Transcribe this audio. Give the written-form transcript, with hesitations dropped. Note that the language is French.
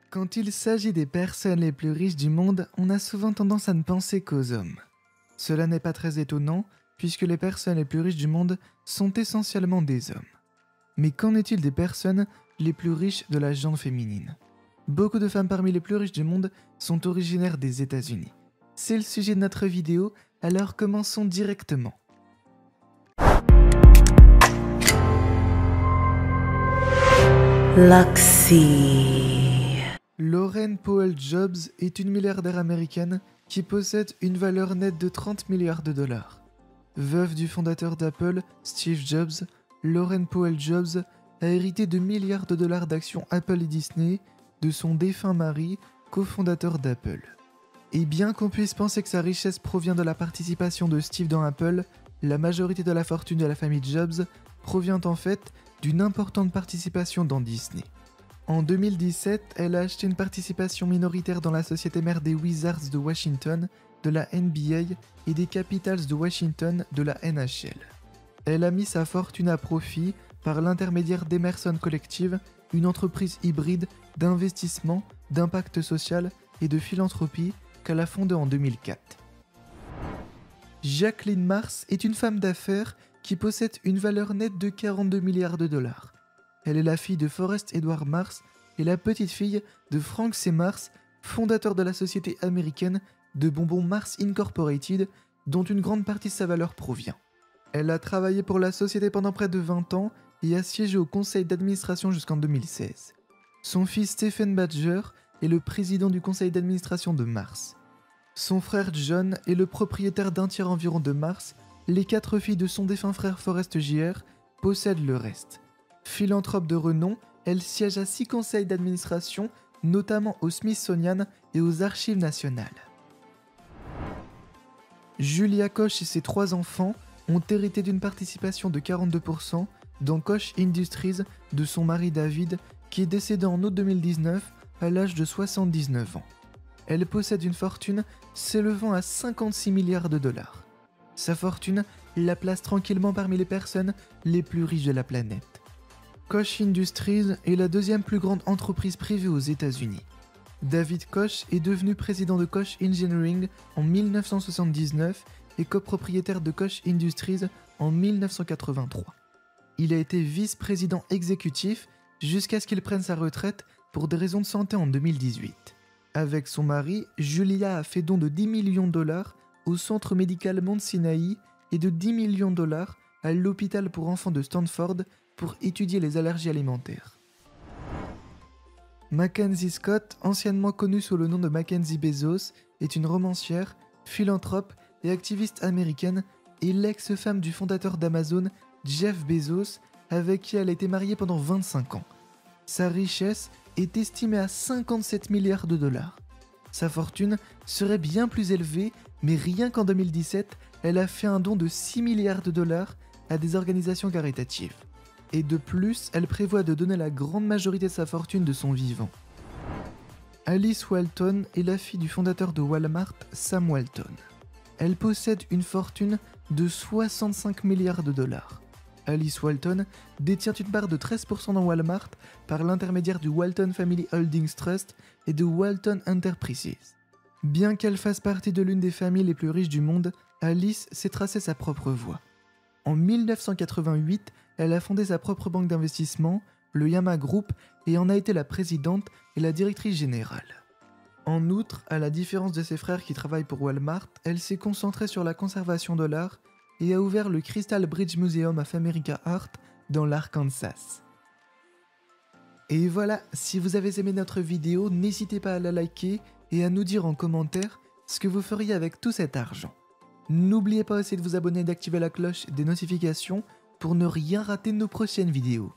Quand il s'agit des personnes les plus riches du monde, on a souvent tendance à ne penser qu'aux hommes. Cela n'est pas très étonnant, puisque les personnes les plus riches du monde sont essentiellement des hommes. Mais qu'en est-il des personnes les plus riches de la gente féminine? Beaucoup de femmes parmi les plus riches du monde sont originaires des États-Unis. C'est le sujet de notre vidéo, alors commençons directement. Luxy. Laurene Powell Jobs est une milliardaire américaine qui possède une valeur nette de 30 milliards de dollars. Veuve du fondateur d'Apple, Steve Jobs, Laurene Powell Jobs a hérité de milliards de dollars d'actions Apple et Disney de son défunt mari, cofondateur d'Apple. Et bien qu'on puisse penser que sa richesse provient de la participation de Steve dans Apple, la majorité de la fortune de la famille Jobs provient en fait d'une importante participation dans Disney. En 2017, elle a acheté une participation minoritaire dans la société mère des Wizards de Washington, de la NBA et des Capitals de Washington de la NHL. Elle a mis sa fortune à profit par l'intermédiaire d'Emerson Collective, une entreprise hybride d'investissement, d'impact social et de philanthropie qu'elle a fondée en 2004. Jacqueline Mars est une femme d'affaires qui possède une valeur nette de 42 milliards de dollars. Elle est la fille de Forrest Edward Mars et la petite fille de Frank C. Mars, fondateur de la société américaine de bonbons Mars Incorporated, dont une grande partie de sa valeur provient. Elle a travaillé pour la société pendant près de 20 ans et a siégé au conseil d'administration jusqu'en 2016. Son fils Stephen Badger est le président du conseil d'administration de Mars. Son frère John est le propriétaire d'un tiers environ de Mars. Les 4 filles de son défunt frère Forrest Jr. possèdent le reste. Philanthrope de renom, elle siège à 6 conseils d'administration, notamment au Smithsonian et aux Archives nationales. Julia Koch et ses 3 enfants ont hérité d'une participation de 42% dans Koch Industries de son mari David, qui est décédé en août 2019 à l'âge de 79 ans. Elle possède une fortune s'élevant à 56 milliards de dollars. Sa fortune la place tranquillement parmi les personnes les plus riches de la planète. Koch Industries est la deuxième plus grande entreprise privée aux États-Unis. David Koch est devenu président de Koch Engineering en 1979 et copropriétaire de Koch Industries en 1983. Il a été vice-président exécutif jusqu'à ce qu'il prenne sa retraite pour des raisons de santé en 2018. Avec son mari, Julia a fait don de 10 millions de dollars au centre médical Mount Sinai et de 10 millions de dollars à l'hôpital pour enfants de Stanford pour étudier les allergies alimentaires. Mackenzie Scott, anciennement connue sous le nom de Mackenzie Bezos, est une romancière, philanthrope et activiste américaine et l'ex-femme du fondateur d'Amazon, Jeff Bezos, avec qui elle a été mariée pendant 25 ans. Sa richesse est estimée à 57 milliards de dollars. Sa fortune serait bien plus élevée, mais rien qu'en 2017, elle a fait un don de 6 milliards de dollars à des organisations caritatives. Et de plus, elle prévoit de donner la grande majorité de sa fortune de son vivant. Alice Walton est la fille du fondateur de Walmart, Sam Walton. Elle possède une fortune de 65 milliards de dollars. Alice Walton détient une part de 13% dans Walmart par l'intermédiaire du Walton Family Holdings Trust et de Walton Enterprises. Bien qu'elle fasse partie de l'une des familles les plus riches du monde, Alice s'est tracé sa propre voie. En 1988, elle a fondé sa propre banque d'investissement, le Yama Group, et en a été la présidente et la directrice générale. En outre, à la différence de ses frères qui travaillent pour Walmart, elle s'est concentrée sur la conservation de l'art et a ouvert le Crystal Bridge Museum of American Art dans l'Arkansas. Et voilà, si vous avez aimé notre vidéo, n'hésitez pas à la liker et à nous dire en commentaire ce que vous feriez avec tout cet argent. N'oubliez pas aussi de vous abonner et d'activer la cloche des notifications pour ne rien rater de nos prochaines vidéos.